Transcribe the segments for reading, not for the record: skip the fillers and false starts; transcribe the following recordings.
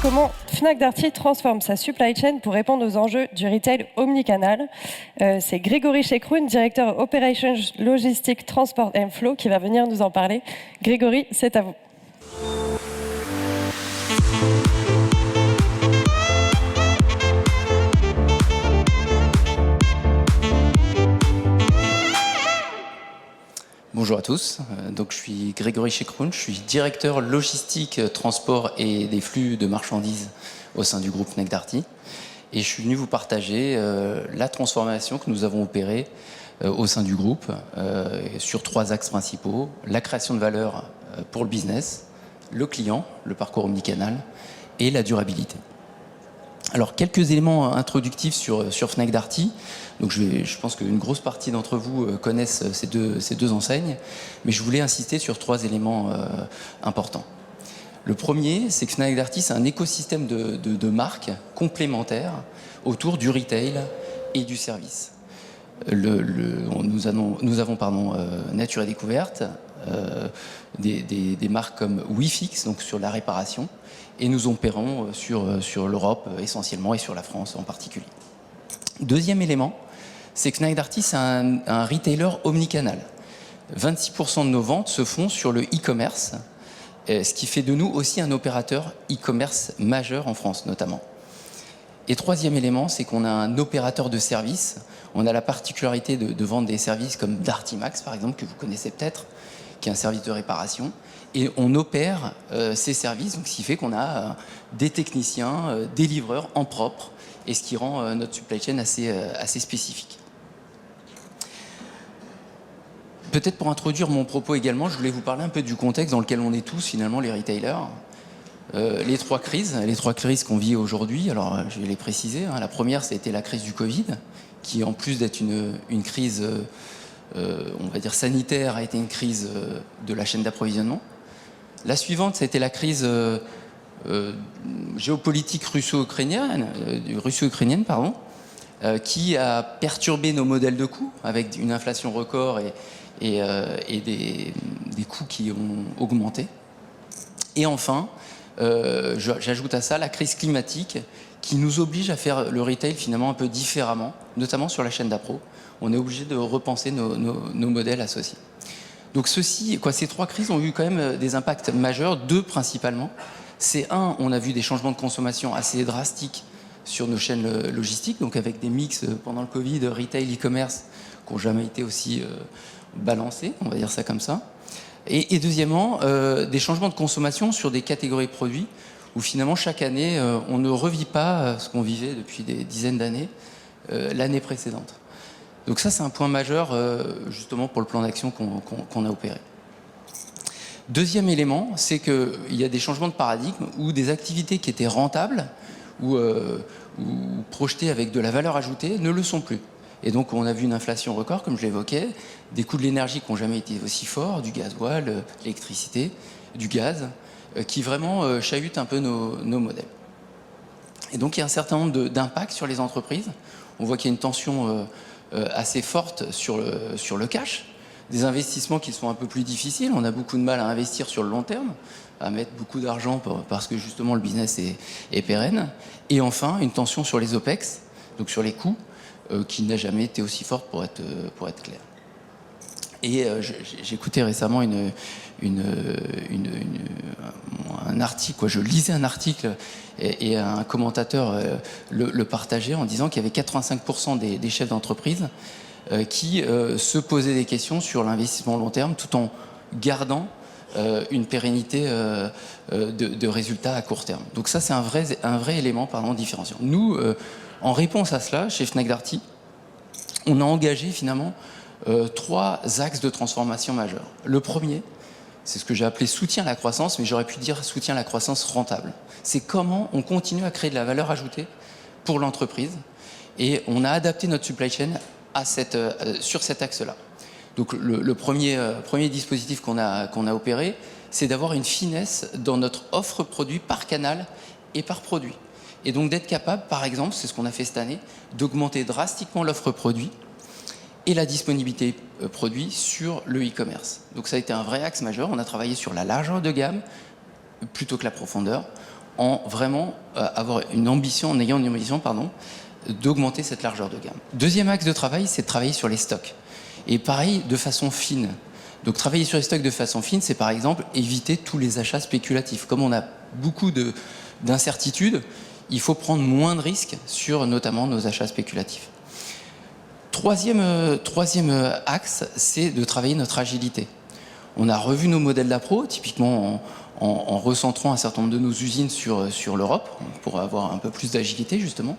comment Fnac Darty transforme sa supply chain pour répondre aux enjeux du retail omnicanal. C'est Grégory Chekroun, directeur Operations Logistique Transport and Flow, qui va venir nous en parler. Grégory, c'est à vous. Bonjour à tous, donc je suis Grégory Chekroun, je suis directeur logistique, transport et des flux de marchandises au sein du groupe Fnac Darty. Et je suis venu vous partager la transformation que nous avons opérée au sein du groupe sur 3 axes principaux: la création de valeur pour le business, le client, le parcours omnicanal et la durabilité. Alors, quelques éléments introductifs sur Fnac Darty. Donc, je pense qu'une grosse partie d'entre vous connaissent ces deux enseignes, mais je voulais insister sur 3 éléments importants. Le premier, c'est que Fnac Darty, c'est un écosystème de marques complémentaires autour du retail et du service. Nous avons Nature et Découverte, des marques comme WeFix, donc sur la réparation, et nous opérons sur l'Europe essentiellement et sur la France en particulier. Deuxième élément, c'est que Fnac Darty, c'est un retailer omnicanal. 26% de nos ventes se font sur le e-commerce, ce qui fait de nous aussi un opérateur e-commerce majeur en France notamment. Et troisième élément, c'est qu'on a un opérateur de service. On a la particularité de vendre des services comme Darty Max, par exemple, que vous connaissez peut-être, qui est un service de réparation. Et on opère ces services, donc ce qui fait qu'on a des techniciens, des livreurs en propre, et ce qui rend notre supply chain assez spécifique. Peut-être pour introduire mon propos également, je voulais vous parler un peu du contexte dans lequel on est tous finalement les retailers. Les trois crises qu'on vit aujourd'hui, alors je vais les préciser. La première, ça a été la crise du Covid, qui en plus d'être une crise, on va dire sanitaire, a été une crise de la chaîne d'approvisionnement. La suivante, ça a été la crise géopolitique russo-ukrainienne, qui a perturbé nos modèles de coûts avec une inflation record et des coûts qui ont augmenté. Et enfin, j'ajoute à ça la crise climatique qui nous oblige à faire le retail finalement un peu différemment, notamment sur la chaîne d'appro. On est obligé de repenser nos modèles associés. Donc ces 3 crises ont eu quand même des impacts majeurs, 2 principalement. C'est on a vu des changements de consommation assez drastiques sur nos chaînes logistiques, donc avec des mix pendant le Covid, retail, e-commerce, qui n'ont jamais été aussi balancés, on va dire ça comme ça. Et deuxièmement, des changements de consommation sur des catégories de produits où finalement chaque année, on ne revit pas ce qu'on vivait depuis des dizaines d'années l'année précédente. Donc ça, c'est un point majeur justement pour le plan d'action qu'on a opéré. Deuxième élément, c'est qu'il y a des changements de paradigme où des activités qui étaient rentables ou projetées avec de la valeur ajoutée ne le sont plus. Et donc on a vu une inflation record, comme je l'évoquais, des coûts de l'énergie qui n'ont jamais été aussi forts, du gasoil, l'électricité, du gaz, qui vraiment chahutent un peu nos modèles. Et donc il y a un certain nombre d'impacts sur les entreprises. On voit qu'il y a une tension assez forte sur le cash, des investissements qui sont un peu plus difficiles. On a beaucoup de mal à investir sur le long terme, à mettre beaucoup d'argent parce que justement le business est pérenne. Et enfin, une tension sur les OPEX, donc sur les coûts, qui n'a jamais été aussi forte pour être clair. Et j'écoutais récemment un article, je lisais un article et un commentateur le partageait en disant qu'il y avait 85% des chefs d'entreprise qui se posaient des questions sur l'investissement long terme tout en gardant une pérennité de résultats à court terme. Donc ça, c'est un vrai élément différenciant. Nous, en réponse à cela, chez Fnac Darty, on a engagé finalement 3 axes de transformation majeurs. Le premier, c'est ce que j'ai appelé soutien à la croissance, mais j'aurais pu dire soutien à la croissance rentable. C'est comment on continue à créer de la valeur ajoutée pour l'entreprise, et on a adapté notre supply chain sur cet axe-là. Donc le premier dispositif qu'on a opéré, c'est d'avoir une finesse dans notre offre produit par canal et par produit. Et donc d'être capable, par exemple, c'est ce qu'on a fait cette année, d'augmenter drastiquement l'offre produit et la disponibilité produit sur le e-commerce. Donc ça a été un vrai axe majeur. On a travaillé sur la largeur de gamme plutôt que la profondeur. en vraiment avoir une ambition, en ayant une ambition, d'augmenter cette largeur de gamme. Deuxième axe de travail, c'est de travailler sur les stocks. Et pareil, de façon fine. Donc travailler sur les stocks de façon fine, c'est par exemple éviter tous les achats spéculatifs. Comme on a beaucoup d'incertitudes, il faut prendre moins de risques sur notamment nos achats spéculatifs. Troisième axe, c'est de travailler notre agilité. On a revu nos modèles d'appro, typiquement en recentrant un certain nombre de nos usines sur l'Europe, pour avoir un peu plus d'agilité justement.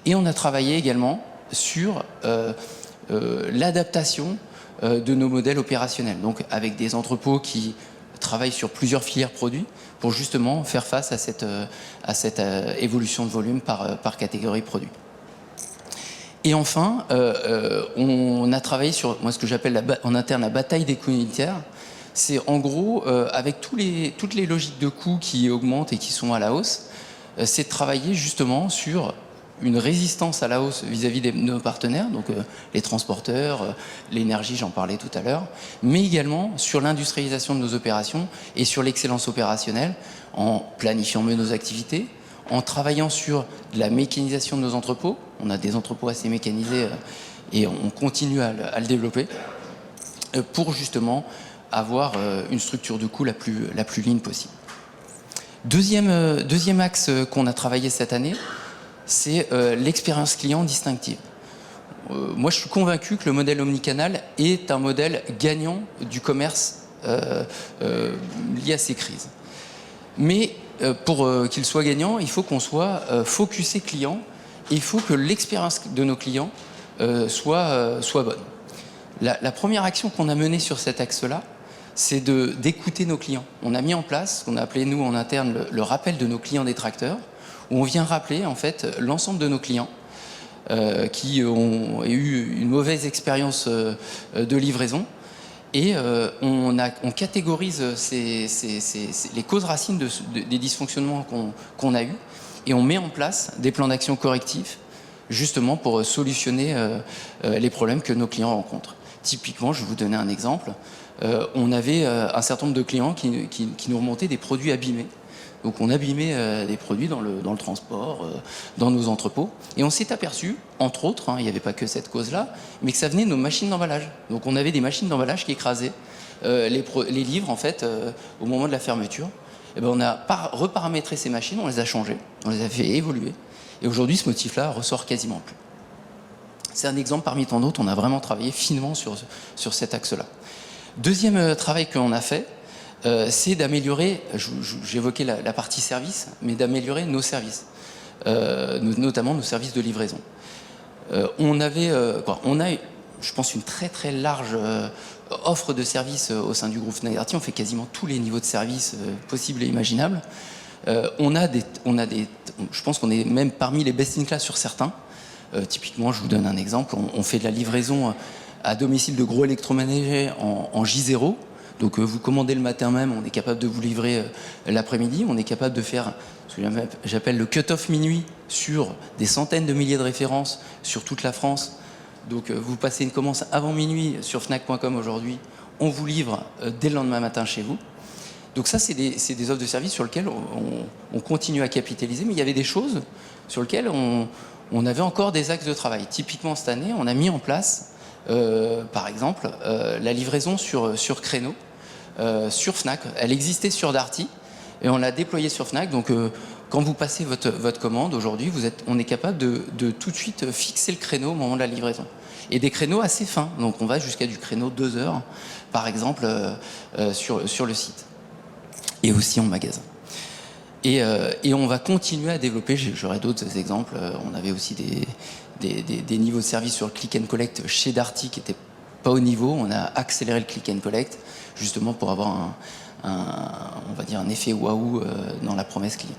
Et on a travaillé également sur l'adaptation de nos modèles opérationnels, donc avec des entrepôts qui travaillent sur plusieurs filières produits pour justement faire face à cette évolution de volume par catégorie produit. Et enfin, on a travaillé sur ce que j'appelle en interne la bataille des coûts unitaires. C'est en gros, avec toutes les logiques de coûts qui augmentent et qui sont à la hausse, c'est de travailler justement sur une résistance à la hausse vis-à-vis de nos partenaires, donc les transporteurs, l'énergie, j'en parlais tout à l'heure, mais également sur l'industrialisation de nos opérations et sur l'excellence opérationnelle, en planifiant mieux nos activités, en travaillant sur la mécanisation de nos entrepôts. On a des entrepôts assez mécanisés et on continue à le développer pour justement avoir une structure de coût la plus ligne possible. Deuxième axe qu'on a travaillé cette année, c'est l'expérience client distinctive. Moi, je suis convaincu que le modèle omnicanal est un modèle gagnant du commerce lié à ces crises. Mais pour qu'il soit gagnant, il faut qu'on soit focusé client et il faut que l'expérience de nos clients soit bonne. La première action qu'on a menée sur cet axe-là, c'est d'écouter nos clients. On a mis en place ce qu'on a appelé, nous, en interne, le rappel de nos clients détracteurs, où on vient rappeler en fait l'ensemble de nos clients qui ont eu une mauvaise expérience de livraison, et on catégorise les causes racines des dysfonctionnements qu'on a eus, et on met en place des plans d'action correctifs justement pour solutionner les problèmes que nos clients rencontrent. Typiquement, je vais vous donner un exemple. On avait un certain nombre de clients qui nous remontaient des produits abîmés. Donc on abîmait des produits dans le transport, dans nos entrepôts. Et on s'est aperçu, entre autres, il n'y avait pas que cette cause-là, mais que ça venait de nos machines d'emballage. Donc on avait des machines d'emballage qui écrasaient les livres, en fait, au moment de la fermeture. Et ben on a reparamétré ces machines, on les a changées, on les a fait évoluer. Et aujourd'hui, ce motif-là ressort quasiment plus. C'est un exemple parmi tant d'autres, on a vraiment travaillé finement sur cet axe-là. Deuxième travail qu'on a fait, c'est d'améliorer, j'évoquais la partie service, mais d'améliorer nos services, notamment nos services de livraison. On a, je pense, une très très large offre de services au sein du groupe Fnac Darty. On fait quasiment tous les niveaux de services possibles et imaginables. Je pense qu'on est même parmi les best in class sur certains. Typiquement, je vous donne un exemple, on fait de la livraison à domicile de gros électroménagers en J0. Donc vous commandez le matin même, on est capable de vous livrer l'après-midi. On est capable de faire ce que j'appelle le cut-off minuit sur des centaines de milliers de références sur toute la France. Donc vous passez une commande avant minuit sur Fnac.com aujourd'hui, on vous livre dès le lendemain matin chez vous. Donc ça, c'est des offres de services sur lesquelles on continue à capitaliser, mais il y avait des choses sur lesquelles on avait encore des axes de travail. Typiquement cette année, on a mis en place, par exemple, la livraison sur créneau. Sur Fnac, elle existait sur Darty et on l'a déployée sur Fnac. Donc quand vous passez votre commande aujourd'hui, on est capable de tout de suite fixer le créneau au moment de la livraison. Et des créneaux assez fins, donc on va jusqu'à du créneau 2 heures, par exemple, sur le site. Et aussi en magasin. Et on va continuer à développer, j'aurai d'autres exemples, on avait aussi des niveaux de service sur le click and collect chez Darty qui n'étaient pas au niveau. On a accéléré le click and collect justement pour avoir on va dire un effet waouh dans la promesse client.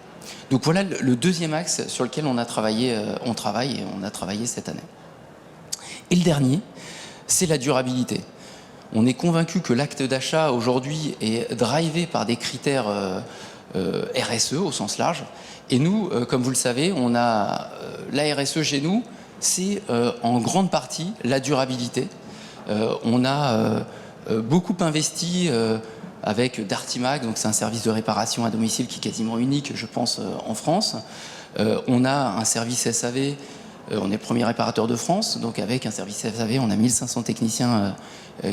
Donc voilà le deuxième axe sur lequel on travaille cette année. Et le dernier, c'est la durabilité. On est convaincu que l'acte d'achat aujourd'hui est drivé par des critères RSE au sens large. Et nous, comme vous le savez, on a la RSE chez nous, c'est en grande partie la durabilité. On a beaucoup investi avec Dartimac, donc c'est un service de réparation à domicile qui est quasiment unique, je pense, en France. On a un service SAV, on est le premier réparateur de France, donc avec un service SAV, on a 1500 techniciens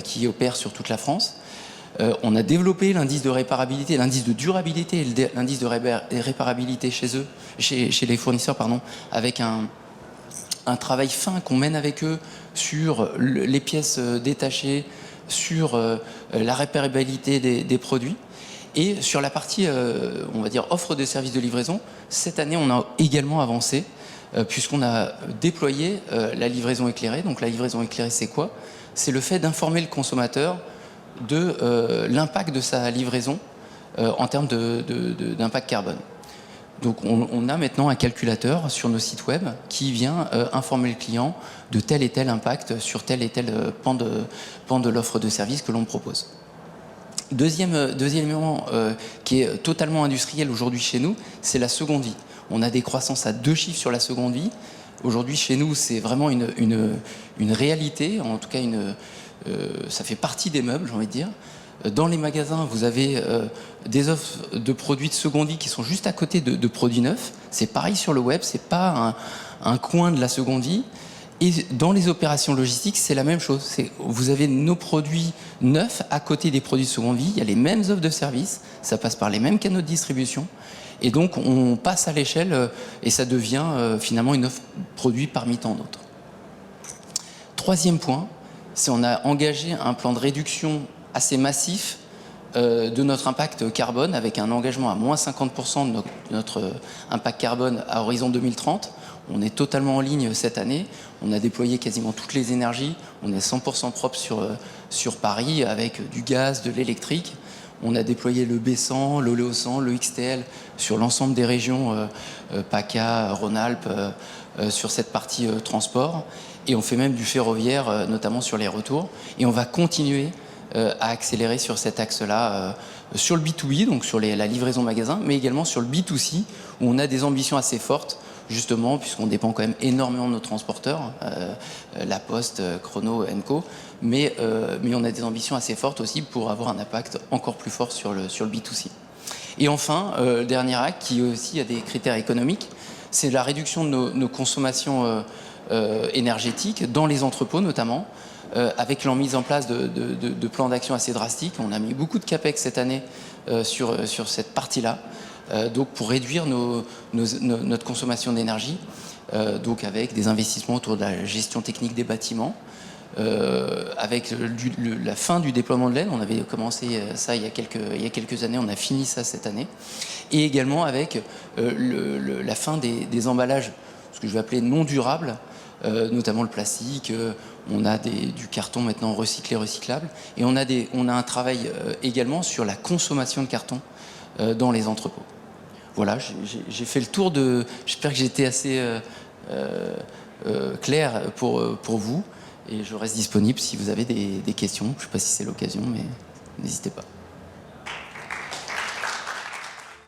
qui opèrent sur toute la France. On a développé l'indice de réparabilité, l'indice de durabilité et l'indice de réparabilité chez eux, chez les fournisseurs, pardon, avec un travail fin qu'on mène avec eux sur les pièces détachées, sur la réparabilité des produits. Et sur la partie, on va dire, offre de services de livraison, cette année, on a également avancé, puisqu'on a déployé la livraison éclairée. Donc la livraison éclairée, c'est quoi? C'est le fait d'informer le consommateur de l'impact de sa livraison en termes d'impact carbone. Donc on a maintenant un calculateur sur nos sites web qui vient informer le client de tel et tel impact sur tel et tel pan de l'offre de service que l'on propose. Deuxième élément qui est totalement industriel aujourd'hui chez nous, c'est la seconde vie. On a des croissances à 2 chiffres sur la seconde vie. Aujourd'hui chez nous, c'est vraiment une réalité, en tout cas ça fait partie des meubles, j'ai envie de dire. Dans les magasins, vous avez des offres de produits de seconde vie qui sont juste à côté de produits neufs. C'est pareil sur le web, c'est pas un coin de la seconde vie. Et dans les opérations logistiques, c'est la même chose. Vous avez nos produits neufs à côté des produits de seconde vie. Il y a les mêmes offres de services, ça passe par les mêmes canaux de distribution. Et donc, on passe à l'échelle et ça devient finalement une offre produit parmi tant d'autres. Troisième point, c'est qu'on a engagé un plan de réduction assez massif de notre impact carbone, avec un engagement à moins 50% de notre impact carbone à horizon 2030. On est totalement en ligne cette année. On a déployé quasiment toutes les énergies. On est 100% propre sur Paris, avec du gaz, de l'électrique. On a déployé le B100, l'Oléo100, le XTL sur l'ensemble des régions PACA, Rhône-Alpes, sur cette partie transport. Et on fait même du ferroviaire, notamment sur les retours. Et on va continuer à accélérer sur cet axe-là, sur le B2B, donc sur la livraison magasin, mais également sur le B2C, où on a des ambitions assez fortes, justement, puisqu'on dépend quand même énormément de nos transporteurs, La Poste, Chrono, Enco, mais on a des ambitions assez fortes aussi pour avoir un impact encore plus fort sur le B2C. Et enfin, le dernier acte, qui aussi a des critères économiques, c'est la réduction de nos consommations énergétiques, dans les entrepôts notamment, avec la mise en place de plans d'action assez drastiques. On a mis beaucoup de capex cette année sur cette partie-là, donc pour réduire notre consommation d'énergie, donc avec des investissements autour de la gestion technique des bâtiments, avec la fin du déploiement de l'aide. On avait commencé ça il y a quelques années, on a fini ça cette année, et également avec la fin des emballages, ce que je vais appeler non durables, notamment le plastique. On a du carton maintenant recyclé, recyclable, et on a un travail également sur la consommation de carton dans les entrepôts. Voilà, j'ai fait le tour de... J'espère que j'ai été assez clair pour vous, et je reste disponible si vous avez des questions. Je ne sais pas si c'est l'occasion, mais n'hésitez pas.